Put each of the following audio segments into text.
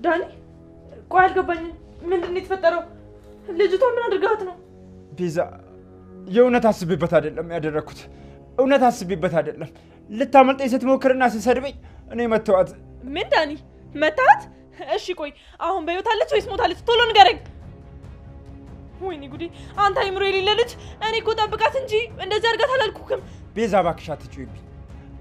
ዳኒ ቆይ አልገባኝም ምንድነው የተፈጠረው ልጅቷ ምን አድርጋት ነው ቤዛ የእውነት አስቤበት አይደለም ያደረኩት እውነት አስቤበት አይደለም ልታመልጠኝ ስትሞክርና ስትሰድበኝ እኔ መተዋት ምን ዳኒ መታት እሺ ቆይ አሁን በህይወት አለች ወይስ ሞታለች ቶሎ ንገረኝ ወይኔ ጉዴ አንተ አይምሮ የሌለ ልጅ እኔ እኮ ጠብቃት እንጂ እንደዚህ አድርጋት አላልኩክም ቤዛ እባክሽ አትጩይብኝ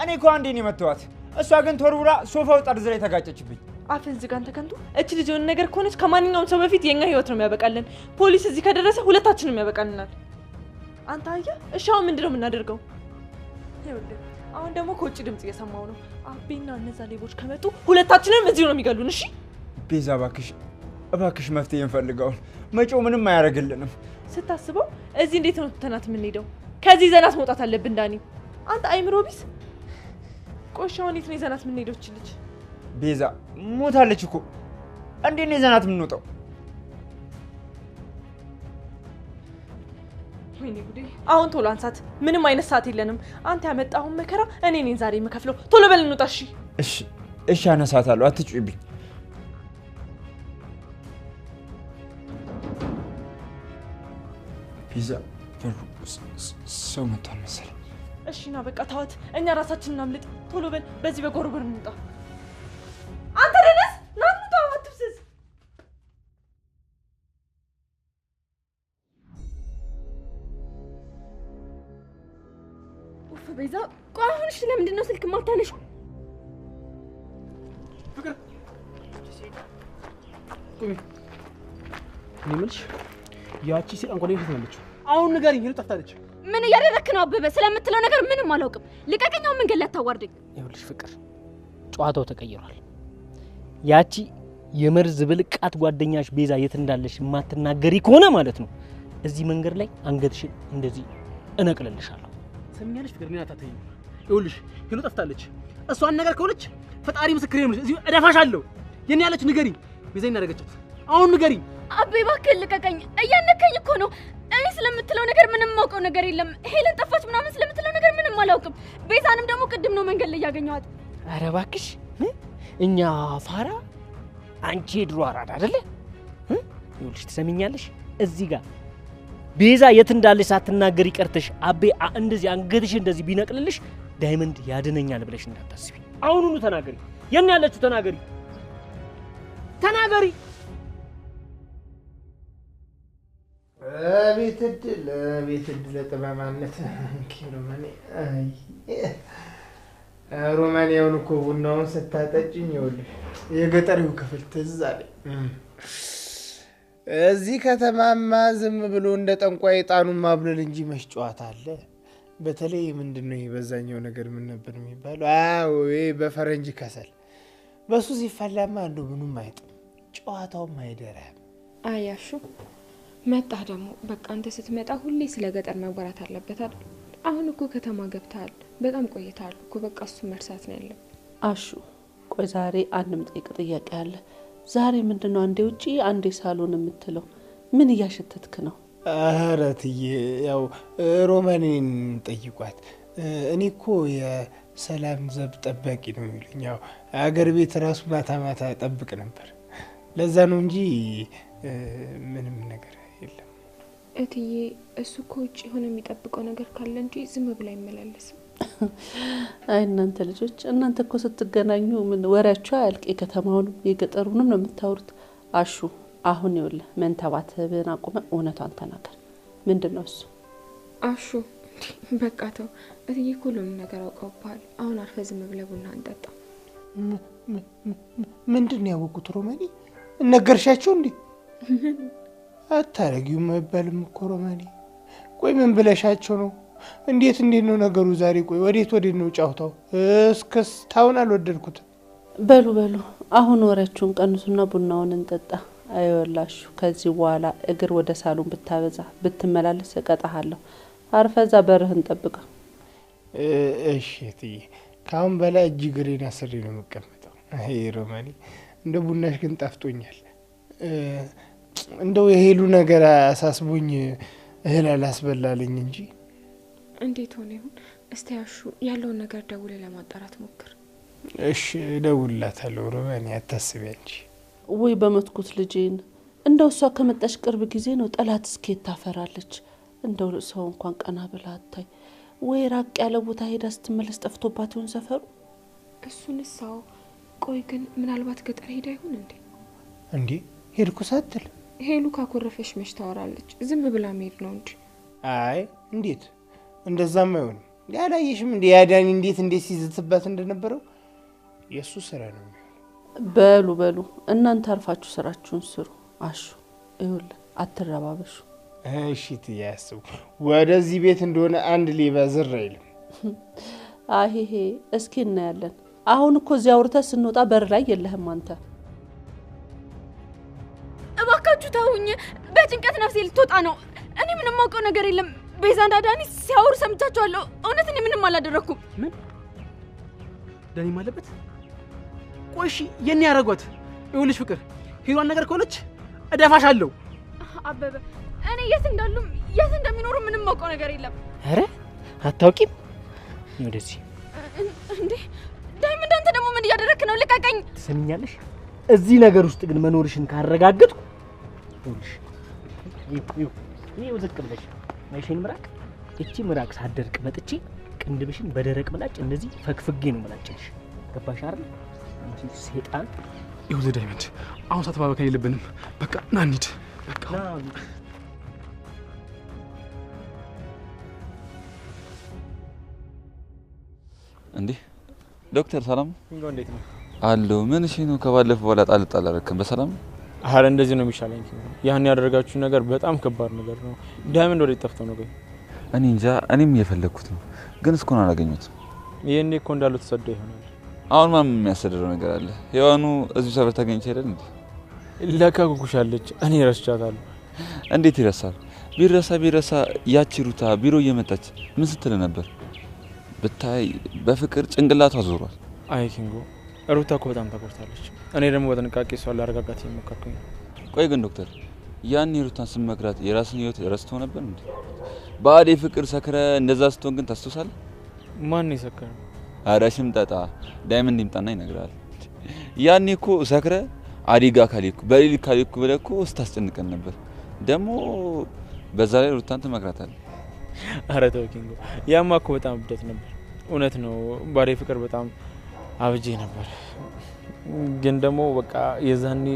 እኔ እኮ አንዴ ነው መተዋት እሷ ግን ተወርውራ ሶፋው ጠርዝ ላይ ተጋጨችብኝ አፍን ዝጋን ተከንቱ እቺ ልጅ የሆነ ነገር ከሆነች ከማንኛውም ሰው በፊት የኛ ህይወት ነው የሚያበቃልን ፖሊስ እዚህ ከደረሰ ሁለታችንም ያበቃልናል አንተ አየህ እሺ አሁን ምንድነው የምናደርገው ይኸውልህ አሁን ደግሞ ከውጭ ድምጽ እየሰማው ነው አቤና እነዛ ሌቦች ከመጡ ሁለታችንም እዚህ ነው የሚገሉን እሺ ቤዛ እባክሽ መፍትሄ እንፈልጋውን መጪው ምንም አያረግልንም ስታስበው እዚህ እንዴት ነው ተናት የምንሄደው ከዚህ ዘናት መውጣት አለብን ዳኒ አንተ አይምሮ ቢስ ቆሻው እንዴት ነው ዘናት የምንሄደው እቺ ልጅ ቤዛ ሞታለች እኮ እንዴት ነው ዘናት የምንወጣው ወይኔ ጉዴ አሁን ቶሎ አንሳት ምንም አይነት ሰዓት የለንም አንተ ያመጣው መከራ እኔ ነኝ ዛሬ የምከፍለው ቶሎ በል እንውጣ እሺ አነሳታለሁ አትጩይብኝ ቤዛ ሰው መጥቷል መሰለኝ እሺ ና በቃ ታወት እኛ ራሳችንን እናምልጥ ቶሎ በል በዚህ በጎርበር እንውጣ አንተ ደነስ ና እንውጣ አትፍስስ ቤዛ ቆይ አሁንሽ ለምንድን ነው ስልክ ማታነሺው ፍቅር ቁሚ እኔ የምልሽ ያቺ ሴት አንቆለኝ ትላለች አሁን ንገሪኝ ሄሎ ጠፍታለች ምን እያደረክ ነው አበበ ስለምትለው ነገር ምንም አላውቅም ልቀቀኛው መንገድ ላይ አታዋርደኝ ይኸውልሽ ፍቅር ጨዋታው ተቀይሯል ያቺ የመርዝ ብልቃት ጓደኛሽ ቤዛ የት እንዳለሽ ማትናገሪ ከሆነ ማለት ነው እዚህ መንገድ ላይ አንገትሽን እንደዚህ እነቅልልሻለሁ ሰሚያለሽ ፍቅር ምን አታተኝ ይኸውልሽ ሄሎ ጠፍታለች እሷን ነገር ከሆነች ፈጣሪ ምስክሬ ነው እዚህ እደፋሻለሁ የኔ ያለች ንገሪ ቤዛ እናረጋችት አሁን ንገሪ አቤ እባክህ ልቀቀኝ እያነከኝ እኮ ነው እኔ ስለምትለው ነገር ምንም ማውቀው ነገር የለም ሄለን ጠፋች ምናምን ስለምትለው ነገር ምንም አላውቅም ቤዛንም ደግሞ ቅድም ነው መንገድ ላይ ያገኘኋት ኧረ እባክሽ እኛ ፋራ አንቺ ድሮ አራዳ አይደለ ይኸውልሽ ትሰሚኛለሽ እዚህ ጋር ቤዛ የት እንዳለሽ ሳትናገሪ ቀርተሽ አቤ እንደዚህ አንገትሽ እንደዚህ ቢነቅልልሽ ዳይመንድ ያድነኛል ብለሽ እንዳታስቢ አሁኑኑ ተናገሪ የኔ ያለችው ተናገሪ ቤት እድል ለጥማማነት ሮማንያውን እኮ ቡናውን ስታጠጭኝ ይኸውልሽ የገጠሪው ክፍል ትዝ አለኝ እዚህ ከተማማ ዝም ብሎ እንደ ጠንቋይ ጣኑን ማብለል እንጂ መች ጨዋታ አለ በተለይ ምንድነው ይበዛኛው ነገር ምን ነበር የሚባለው አዎ በፈረንጅ ከሰል በሱ ሲፈላማ እንደው ምንም አይጥም ጨዋታውም አይደረም አያሹ መጣ ደግሞ በቃ አንተ ስትመጣ ሁሌ ስለ ገጠር መወራት አለበት አይደል አሁን እኮ ከተማ ገብታል በጣም ቆይታል እኮ በቃ እሱ መርሳት ነው ያለው አሹ ቆይ ዛሬ አንድም ጥቂት ጥያቄ አለ ዛሬ ምንድነው አንዴ ውጪ አንዴ ሳሎን የምትለው ምን እያሸተትክ ነው አረትዬ ያው ሮማኔን ጠይቋት እኔ እኮ የሰላም ዘብ ጠባቂ ነው የሚሉኝ ያው አገር ቤት ራሱ ማታ ጠብቅ ነበር ለዛ ነው እንጂ ምንም ነገር የለም እትዬ እሱ እኮ ውጪ ሆነ የሚጠብቀው ነገር ካለ እንጂ ዝም ብሎ አይመላለስም አይ እናንተ ልጆች እናንተ እኮ ስትገናኙ ምን ወሬያችሁ አያልቅ የከተማውንም የገጠሩንም ነው የምታወሩት አሹ አሁን ይኸውልህ መንተባተብን አቁመ እውነቷን ተናገር ምንድነው እሱ አሹ በቃ ተው እትዬ ሁሉም ነገር አውቀውባል አሁን አርፈ ዝም ብለህ ቡና እንጠጣ ምንድነው ያወቁት ሮማኒ ነገርሻቸው እንዴ አታረጊው መባልም እኮ ሮማኒ ቆይ ምን ብለሻቸው ነው እንዴት ነው ነገሩ ዛሬ ቆይ ወዴት ነው ጫውታው እስከስታውን አልወደድኩት በሉ አሁን ወሬያችሁን ቀንሱና ቡናውን እንጠጣ አይወላሹ ከዚህ በኋላ እግር ወደ ሳሎን ብታበዛ ብትመላለስ እቀጣሃለሁ አርፈዛ በርህን ጠብቀ እሺ እትዬ ካሁን በላይ እጅግሬን አስሬ ነው መቀመጠው አይ ሮማኒ እንደ ቡናሽ ግን ጠፍቶኛል እንደው የሄሉ ነገር አሳስቦኝ እህል አላስበላልኝ እንጂ እንዴት ሆነ ይሁን እስቲ አሹ ያለውን ነገር ደውለ ለማጣራት ሞክር እሺ ደውልላታለሁ ሮማኒ አታስቢ አንቺ ወይ በመትኩት ልጄን እንደው እሷ ከመጣሽ ቅርብ ጊዜ ነው ጠላት እስኬት ታፈራለች። እንደው ሰው እንኳን ቀና ብላ አታይ ወይ ራቅ ያለ ቦታ ሄዳ ስትመለስ ጠፍቶባት ይሆን ሰፈሩ? እሱንስ አዎ። ቆይ ግን ምናልባት ገጠር ሄዳ ይሆን እንዴ? እንዴ ሄድኩ ሳትል ሄሉ ካኮረፈሽ መች ታወራለች? ዝም ብላ መሄድ ነው እንጂ። አይ እንዴት እንደዛም አይሆንም። ያላየሽም እንዴ ያዳኒ እንዴት ሲዝትባት እንደነበረው የሱ ስራ ነው። በሉ በሉ እናንተ አርፋችሁ ስራችሁን ስሩ። አሹ ይኸውልህ አትረባበሹ። እሺ ትያስቡ ወደዚህ ቤት እንደሆነ አንድ ሌባ ዝር አይልም። አሄሄ እስኪ እናያለን። አሁን እኮ እዚያ አውርተህ ስንወጣ በር ላይ የለህም አንተ። እባካችሁ ተውኝ። በጭንቀት ነፍሴ ልትወጣ ነው። እኔ ምንም አውቀው ነገር የለም። ቤዛና ዳኒ ሲያወሩ ሰምቻቸዋለሁ። እውነት እኔ ምንም አላደረኩም። ምን ዳኒ ማለበት? ቆይ እሺ የኔ ያረጋት ይኸውልሽ ፍቅር ሂሯን ነገር ከሆነች እደፋሻለሁ። አበበ እኔ የት እንዳሉም የት እንደሚኖሩ ምንም አውቀው ነገር የለም። አረ አታውቂም? ወደዚህ እንዴ ዳይመንድ፣ አንተ ደግሞ ምን እያደረክ ነው? ልቀቀኝ። ትሰሚኛለሽ? እዚህ ነገር ውስጥ ግን መኖርሽን ካረጋግጥኩ ይኸውልሽ ይኸው ዝቅ ብለሽ ማይሽን ምራቅ እቺ ምራቅ ሳደርቅ መጥቼ ቅንድብሽን በደረቅ ምላጭ እንደዚህ ፈክፍጌ ነው ምላጭሽ። ገባሽ አይደል? አንቺ ሰይጣን። ይኸውልህ ዳይመንድ፣ አሁን ሳትባበከኝ የለብንም። በቃ ና እንሂድ። በቃ እንዴ ዶክተር ሰላም እንዴ? እንዴት ነው አሎ? ምን እሺ ነው? ከባለፈው በኋላ ጣል አረከም በሰላም? አረ እንደዚህ ነው የሚሻለኝ። ያን ያደረጋችሁ ነገር በጣም ከባድ ነገር ነው። ዳይመንድ ወደ ጠፍተው ነው? እኔ እንጃ። እኔም እየፈለኩት ነው ግን እስካሁን አላገኙትም። ይሄኔ እኮ እንዳለው ተሰደው ይሆናል። አሁን ማን የሚያሰደረው ነገር አለ? ሔዋኑ እዚሁ ሰፈር ታገኝች አይደል እንዴ? ለካ ኩኩሻለች። እኔ ረስቻታለሁ። እንዴት ይረሳል? ቢረሳ ያቺ ሩታ ቢሮ እየመጣች ምን ስትል ነበር ብታይ? በፍቅር ጭንቅላቷ ዞሯል። አይ ኪንጎ፣ ሩታ እኮ በጣም ተቆርታለች። እኔ ደግሞ በጥንቃቄ እሷን ላረጋጋት እየሞከርኩኝ ነው። ቆይ ግን ዶክተር፣ ያን ሩታን ስመክራት የራስን ህይወት ረስተው ነበር እንዴ? ባዴ ፍቅር ሰክረ እንደዛ ስትሆን ግን ታስተውሳለህ? ማን ይሰከረ? አረ ሽምጠጣ ዳይመንድ ይምጣና ይነግራል። ያኔ እኮ ሰክረ አዲጋ ካሊኩ በሌሊት ካሊኩ ብለህ እኮ ስታስጨንቀን ነበር። ደግሞ በዛ ላይ ሩታን ትመክራታለህ። አረ ተው ኪንጎ፣ ያማ እኮ በጣም ብደት ነበር። እውነት ነው፣ ባዴ ፍቅር በጣም አብጄ ነበር። ግን ደግሞ በቃ የዛኔ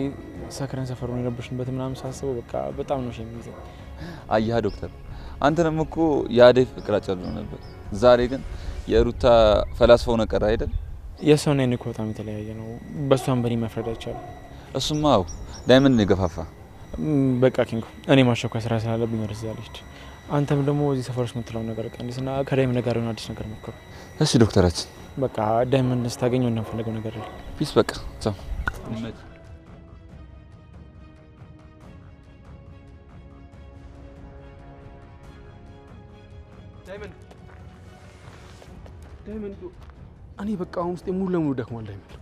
ሰክረን ሰፈሩን የነበርሽበት ምናምን ሳስበው በቃ በጣም ነው ሸሚዘ። አያ ዶክተር፣ አንተንም እኮ ያዴ ፍቅር አጨልሎ ነበር። ዛሬ ግን የሩታ ፈላስፋው ነው ቀረ አይደል? የሰውና የኔ እኮ በጣም የተለያየ ነው። በሷም በኔ መፍረድ አይቻልም። እሱማ ዳይመንድ ነው የገፋፋ። በቃ ኪንጎ፣ እኔ ማሸኳ ስራ ስላለብኝ ወደዛ ልሂድ። አንተም ደግሞ እዚህ ሰፈሮች የምትለው ነገር ቀንስና ከዳይመንድ ጋር የሆነ አዲስ ነገር ሞክሩ። እሺ ዶክተራችን። በቃ ዳይመንድ ስታገኘው እንደምፈልገው ነገር አለ። ፒስ። በቃ ቻው። ዳይመንድ እኔ በቃ አሁን ውስጥ ሙሉ ለሙሉ ደክሟል። ዳይመንድ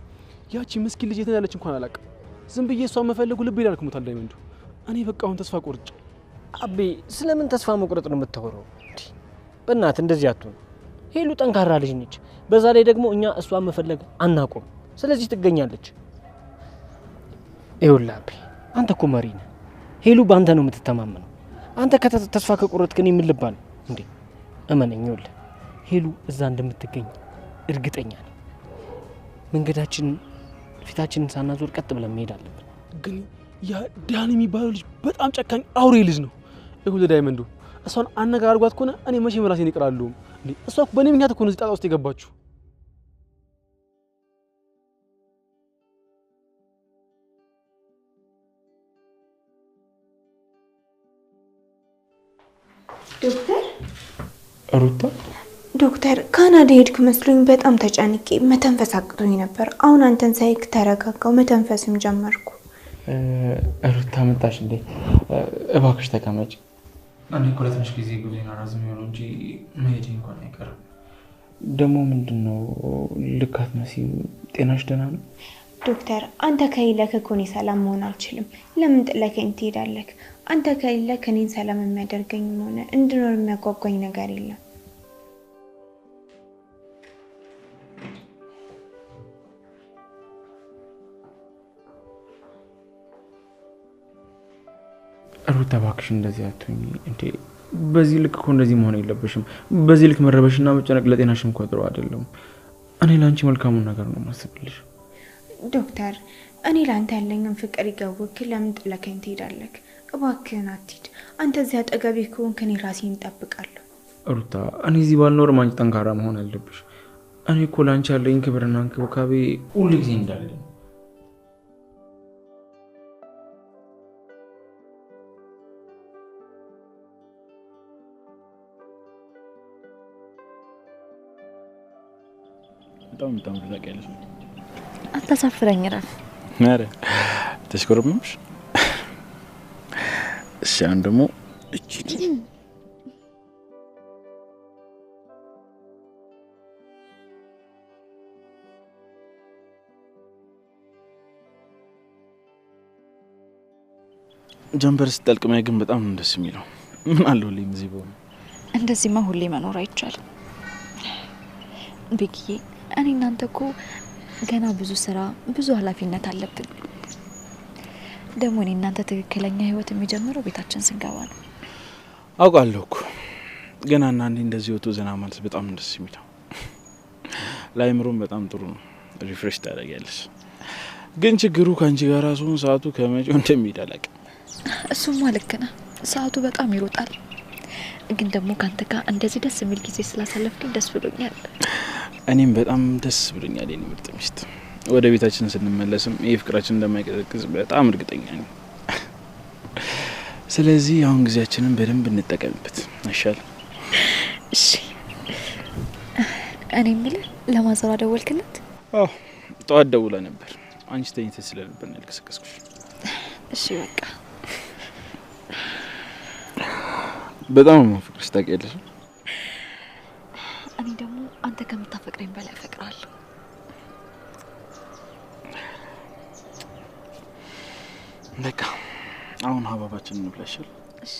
ያቺ ምስኪን ልጅ የት ያለች እንኳን አላውቅም። ዝም ብዬ እሷን መፈለጉ ልብ ይላልክሙታል። ዳይመንድ እኔ በቃ አሁን ተስፋ ቆርጬ። አቤ ስለምን ተስፋ መቁረጥ ነው የምታወራው? በእናትህ እንደዚህ አትሁን። ሄሉ ጠንካራ ልጅ ነች። በዛ ላይ ደግሞ እኛ እሷን መፈለግ አናቆም። ስለዚህ ትገኛለች። ይኸውልህ አቤ፣ አንተ እኮ መሪ ነህ። ሄሉ በአንተ ነው የምትተማመነው። አንተ ተስፋ ከቆረጥክ እኔ ምን ልባል እንዴ? እመነኝ። ይኸውልህ ሄሉ እዛ እንደምትገኝ እርግጠኛ ነኝ። መንገዳችን ፊታችንን ሳናዞር ቀጥ ብለን መሄድ አለብን። ግን ያ ዳን የሚባለው ልጅ በጣም ጨካኝ አውሬ ልጅ ነው። ይኸውልህ ዳይመንዱ፣ እሷን አነጋር አድርጓት ከሆነ እኔ መቼ ምላሴን ይቅራሉ እንዴ? እሷ በእኔ ምክንያት እኮ ነው እዚህ ጣጣ ውስጥ የገባችሁ። ዶክተር ሩታ፣ ዶክተር ካናዳ ሄድክ መስሎኝ በጣም ተጨንቄ መተንፈስ አቅቶኝ ነበር። አሁን አንተን ሳይክ ተረጋጋው፣ መተንፈስም ጀመርኩ። ሩታ መጣሽ እንዴ? እባክሽ ተቀመጭ። እኔ እኮ ለትንሽ ጊዜ ጉዞዬን አራዝም የሆነው እንጂ መሄዴ እንኳን አይቀርም። ደግሞ ምንድነው ልክ አትመስይም። ጤናሽ ደህና ነው? ዶክተር አንተ ከሌለክ እኮ እኔ ሰላም መሆን አልችልም። ለምን ጥለከኝ ትሄዳለክ? አንተ ከሌለክ እኔን ሰላም የሚያደርገኝም ሆነ እንድኖር የሚያጓጓኝ ነገር የለም። ሩታ እባክሽ እንደዚህ አትሁኝ እንዴ። በዚህ ልክ እኮ እንደዚህ መሆን የለብሽም። በዚህ ልክ መረበሽና መጨነቅ ለጤናሽም እኮ ጥሩ አይደለም። እኔ ላንቺ መልካሙን ነገር ነው ማስብልሽ። ዶክተር እኔ ላንተ ያለኝን ፍቅር ይገውክ ለምን ጥለከኝ ትሄዳለህ? እባክህን አትሂድ። አንተ እዚህ አጠገቤ ከሆንክ እኔ ራሴን እጠብቃለሁ። ሩታ እኔ እዚህ ባልኖር አንቺ ጠንካራ መሆን አለብሽ። እኔ እኮ ላንቺ ያለኝ ክብርና እንክብካቤ ሁሉ ጊዜ እንዳለ ነው። በጣም ታውቃለሽ። አታሳፍረኝ ረፍ። ማረ ተሽኮርምሽ። እሺ አሁን ደግሞ እቺ ጀምበር ስትጠልቅ ማይ ግን በጣም ደስ የሚለው ምን አለው ለኝ እዚህ ቦም እንደዚህማ ሁሌ መኖር አይቻልም። ቢጊዬ እኔ እናንተ እኮ ገና ብዙ ስራ ብዙ ኃላፊነት አለብን። ደግሞ እኔ እናንተ ትክክለኛ ህይወት የሚጀምረው ቤታችን ስንገባ ነው። አውቃለሁ እኮ ገና እና እንዴ እንደዚህ ወጥቶ ዘና ማለት በጣም ደስ የሚለው ላይምሮም በጣም ጥሩ ነው። ሪፍሬሽ ታደርጊያለሽ። ግን ችግሩ ካንቺ ጋር ራሱን ሰዓቱ ከመጪው እንደሚደለቅ እሱማ ልክ ነህ። ሰዓቱ በጣም ይሮጣል። ግን ደግሞ ካንተ ጋር እንደዚህ ደስ የሚል ጊዜ ስላሳለፍኩኝ ደስ ብሎኛል። እኔም በጣም ደስ ብሎኛል። የኔ ምርጥ ሚስት ወደ ቤታችን ስንመለስም ይሄ ፍቅራችን እንደማይቀዘቅዝ በጣም እርግጠኛ ነኝ። ስለዚህ አሁን ጊዜያችንን በደንብ እንጠቀምበት አይሻል? እሺ እኔ የምልህ ለማዘሯ ደወልክለት? አዎ ጠዋት ደውላ ነበር። አንቺ ተኝተሽ ስለነበር ነው ያልከሰከስኩሽ። እሺ በቃ በጣም ፍቅርሽ ታውቂያለሽ። እኔ ደግሞ አንተ ከምታፈቅረኝ በላይ አፈቅራለሁ። በቃ አሁን ሀባባችንን እንብላሽል። እሺ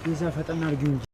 ቤዛ ፈጠን አድርጊ እንጂ